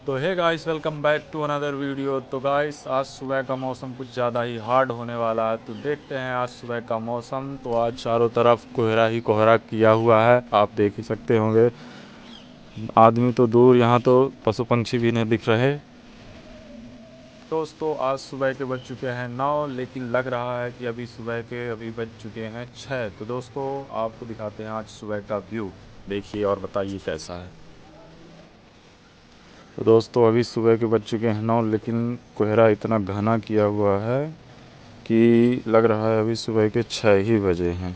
तो hey guys, welcome back to another video. तो guys, आज सुबह का मौसम कुछ ज़्यादा ही हार्ड होने वाला है। तो देखते हैं आज सुबह का मौसम। तो आज चारों तरफ कोहरा ही कोहरा किया हुआ है, आप देख ही सकते होंगे। आदमी तो दूर, यहाँ तो पशु पंछी भी नहीं दिख रहे। दोस्तों, आज सुबह के बज चुके हैं 9, लेकिन लग रहा है कि अभी बज चुके हैं 6। तो दोस्तों, आपको दिखाते हैं आज सुबह का व्यू। देखिए और बताइए कैसा है। तो दोस्तों, अभी सुबह के बज चुके हैं 9, लेकिन कोहरा इतना घना किया हुआ है कि लग रहा है अभी सुबह के 6 ही बजे हैं।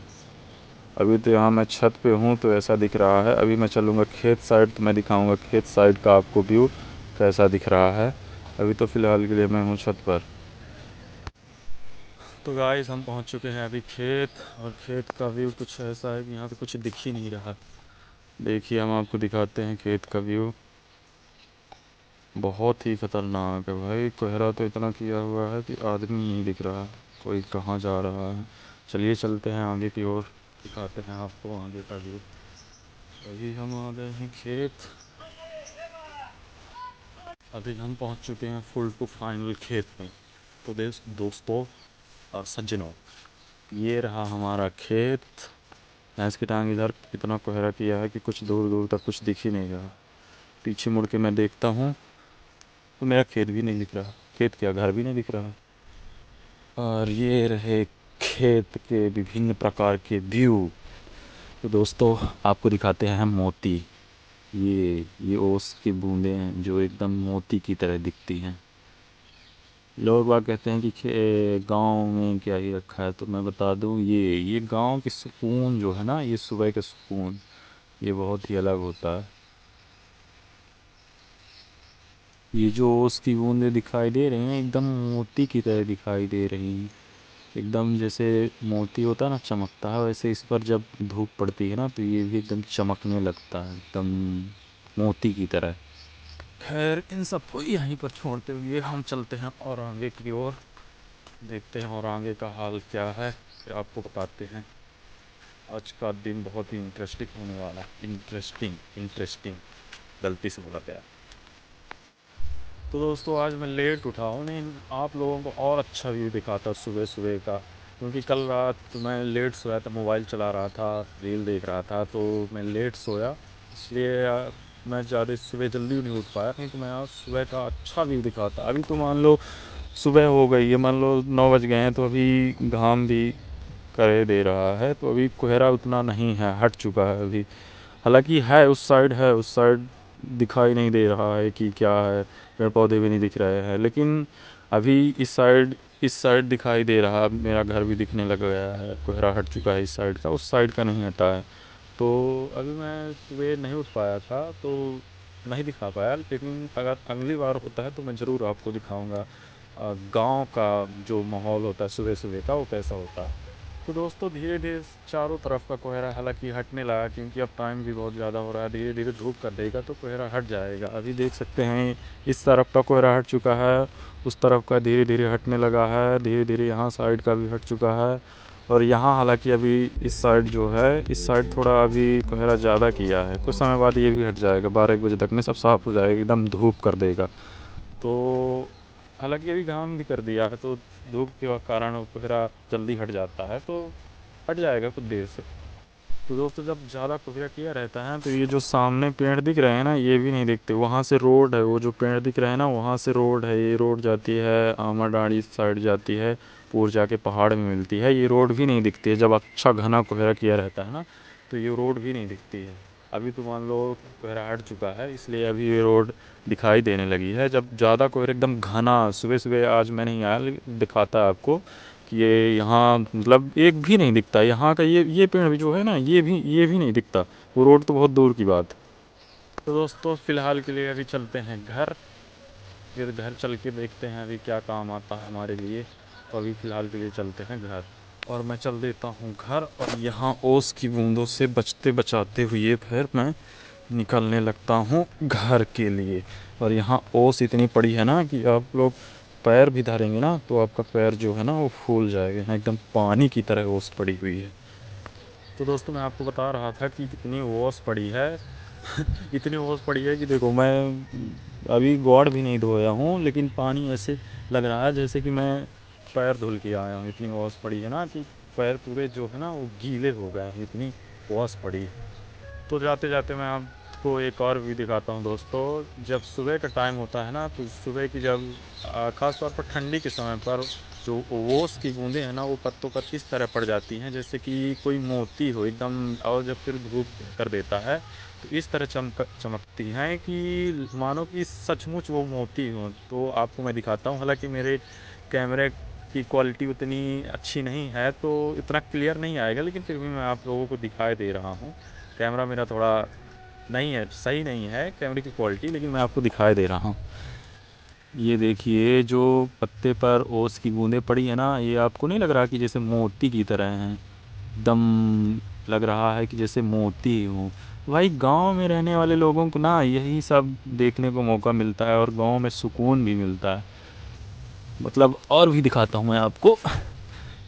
अभी तो यहाँ मैं छत पे हूँ तो ऐसा दिख रहा है। अभी मैं चलूँगा खेत साइड तो मैं दिखाऊँगा खेत साइड का आपको व्यू कैसा दिख रहा है। अभी तो फ़िलहाल के लिए मैं हूँ छत पर। तो गाइस, हम पहुँच चुके हैं अभी खेत, और खेत का व्यू कुछ ऐसा है कि यहाँ पे कुछ दिख ही नहीं रहा। देखिए, हम आपको दिखाते हैं खेत का व्यू। बहुत ही खतरनाक है भाई, कोहरा तो इतना किया हुआ है कि आदमी नहीं दिख रहा, कोई कहाँ जा रहा है। चलिए चलते हैं आगे की ओर, दिखाते हैं आपको आगे का व्यू। अभी हम आ गए हैं खेत। अभी हम पहुंच चुके हैं फुल टू फाइनल खेत में। तो दोस्तों और सज्जनों, ये रहा हमारा खेत। भैंस की टांग इधर इतना कोहरा किया है कि कुछ दूर दूर तक कुछ दिख ही नहीं रहा। पीछे मुड़ के मैं देखता हूँ तो मेरा खेत भी नहीं दिख रहा, खेत क्या घर भी नहीं दिख रहा। और ये रहे खेत के विभिन्न प्रकार के व्यू। तो दोस्तों, आपको दिखाते हैं हम मोती। ये ओस की बूंदें हैं जो एकदम मोती की तरह दिखती हैं। लोग बाग कहते हैं कि गांव में क्या ही रखा है, तो मैं बता दूं ये गांव की सुकून जो है ना, ये सुबह का सुकून, ये बहुत ही अलग होता है। ये जो ओस की बूंदें दिखाई दे रही हैं एकदम मोती की तरह दिखाई दे रही हैं। एकदम जैसे मोती होता है ना, चमकता है, वैसे इस पर जब धूप पड़ती है ना तो ये भी एकदम चमकने लगता है, एकदम मोती की तरह। खैर, इन सबको यहीं पर छोड़ते हुए हम चलते हैं और आगे की ओर, देखते हैं और आगे का हाल क्या है, फिर आपको बताते हैं। आज का दिन बहुत ही इंटरेस्टिंग होने वाला है। इंटरेस्टिंग इंटरेस्टिंग गलती से बोला गया। तो दोस्तों, आज मैं लेट उठा हूँ, नहीं आप लोगों को और अच्छा व्यू दिखाता सुबह सुबह का। क्योंकि कल रात मैं लेट सोया था, मोबाइल चला रहा था, रील देख रहा था, तो मैं लेट सोया। इसलिए मैं ज़्यादा सुबह जल्दी नहीं उठ पाया, नहीं तो मैं आज सुबह का अच्छा व्यू दिखाता। अभी तो मान लो सुबह हो गई है, मान लो 9 बज गए हैं, तो अभी घाम भी करे दे रहा है, तो अभी कोहरा उतना नहीं है, हट चुका है अभी। हालांकि है उस साइड दिखाई नहीं दे रहा है कि क्या है। पेड़ पौधे भी नहीं दिख रहे हैं, लेकिन अभी इस साइड दिखाई दे रहा है। मेरा घर भी दिखने लग गया है, कोहरा हट चुका है इस साइड का, उस साइड का नहीं हटा है। तो अभी मैं सुबह नहीं उठ पाया था तो नहीं दिखा पाया, लेकिन अगर अगली बार होता है तो मैं ज़रूर आपको दिखाऊंगा गांव का जो माहौल होता है सुबह सुबह का, वो कैसा होता है। तो दोस्तों, धीरे धीरे चारों तरफ का कोहरा हालांकि हटने लगा, क्योंकि अब टाइम भी बहुत ज़्यादा हो रहा है। धीरे धीरे धूप कर देगा तो कोहरा हट जाएगा। अभी देख सकते हैं इस तरफ का कोहरा हट चुका है, उस तरफ का धीरे धीरे हटने लगा है, धीरे धीरे यहाँ साइड का भी हट चुका है। और यहाँ हालांकि अभी इस साइड जो है, इस साइड थोड़ा अभी कोहरा ज़्यादा किया है। कुछ समय बाद ये भी हट जाएगा, 12-1 बजे तक में सब साफ़ हो जाएगा, एकदम धूप कर देगा। तो हालांकि अभी काम भी कर दिया है, तो धूप के कारण वो कोहरा जल्दी हट जाता है, तो हट जाएगा कुछ देर से। तो दोस्तों, जब ज़्यादा कोहरा किया रहता है तो ये जो सामने पेड़ दिख रहे हैं ना, ये भी नहीं दिखते। वहाँ से रोड है, वो जो पेड़ दिख रहे हैं ना, वहाँ से रोड है। ये रोड जाती है आमाडाड़ी साइड जाती है, पूर जाके पहाड़ में मिलती है। ये रोड भी नहीं दिखती है जब अच्छा घना कोहरा किया रहता है ना, तो ये रोड भी नहीं दिखती है। अभी तो मान लो कोहरा हट चुका है, इसलिए अभी ये रोड दिखाई देने लगी है। जब ज़्यादा कोहरा एकदम घना, सुबह सुबह आज मैं नहीं आया, लेकिन दिखाता है आपको कि ये यहाँ मतलब एक भी नहीं दिखता। यहाँ का ये पेड़ भी जो है ना, ये भी नहीं दिखता। वो रोड तो बहुत दूर की बात है। तो दोस्तों, फ़िलहाल के लिए अभी चलते हैं घर, फिर घर चल के देखते हैं अभी क्या काम आता है हमारे लिए। तो अभी फ़िलहाल के लिए चलते हैं घर, और मैं चल देता हूँ घर, और यहाँ ओस की बूंदों से बचते बचाते हुए फिर मैं निकलने लगता हूँ घर के लिए। और यहाँ ओस इतनी पड़ी है ना कि आप लोग पैर भी धरेंगे ना तो आपका पैर जो है ना वो फूल जाएगा, यहाँ एकदम पानी की तरह ओस पड़ी हुई है। तो दोस्तों, मैं आपको बता रहा था कि कितनी ओस पड़ी है इतनी ओस पड़ी है कि देखो, मैं अभी गॉड भी नहीं धोया हूँ, लेकिन पानी ऐसे लग रहा है जैसे कि मैं पैर धुल के आया हूँ। इतनी ओस पड़ी है ना कि पैर पूरे जो है ना वो गीले हो गए हैं, इतनी ओस पड़ी है। तो जाते जाते मैं आपको एक और भी दिखाता हूँ दोस्तों। जब सुबह का टाइम होता है ना, तो सुबह की जब ख़ास तौर पर ठंडी के समय पर जो ओस की बूंदें हैं ना वो पत्तों पर इस तरह पड़ जाती हैं जैसे कि कोई मोती हो एकदम, और जब फिर धूप कर देता है तो इस तरह चमकती हैं कि मानो कि सचमुच वो मोती हों। तो आपको मैं दिखाता हूँ, हालांकि मेरे कैमरे की क्वालिटी उतनी अच्छी नहीं है तो इतना क्लियर नहीं आएगा, लेकिन फिर भी मैं आप लोगों को दिखाई दे रहा हूँ। कैमरा मेरा थोड़ा नहीं है, सही नहीं है कैमरे की क्वालिटी, लेकिन मैं आपको दिखाई दे रहा हूँ। ये देखिए जो पत्ते पर ओस की बूंदें पड़ी है ना, ये आपको नहीं लग रहा कि जैसे मोती की तरह हैं? एकदम लग रहा है कि जैसे मोती हो। भाई गांव में रहने वाले लोगों को ना यही सब देखने को मौका मिलता है और गांव में सुकून भी मिलता है। मतलब और भी दिखाता हूँ मैं आपको।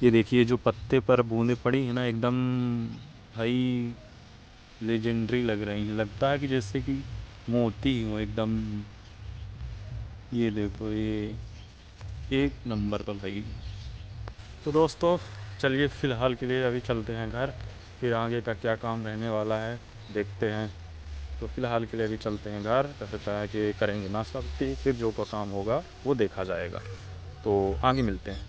ये देखिए जो पत्ते पर बूंदें पड़ी है ना, एकदम भाई लेजेंडरी लग रही हैं। लगता है कि जैसे कि मोती हो एकदम। ये देखो ये एक नंबर का भाई। तो दोस्तों चलिए फ़िलहाल के लिए अभी चलते हैं घर, फिर आगे का क्या काम रहने वाला है देखते हैं। तो फ़िलहाल के लिए अभी चलते हैं घर, कहता है कि करेंगे नाश्ता, फिर जो का काम होगा वो देखा जाएगा। तो आगे मिलते हैं।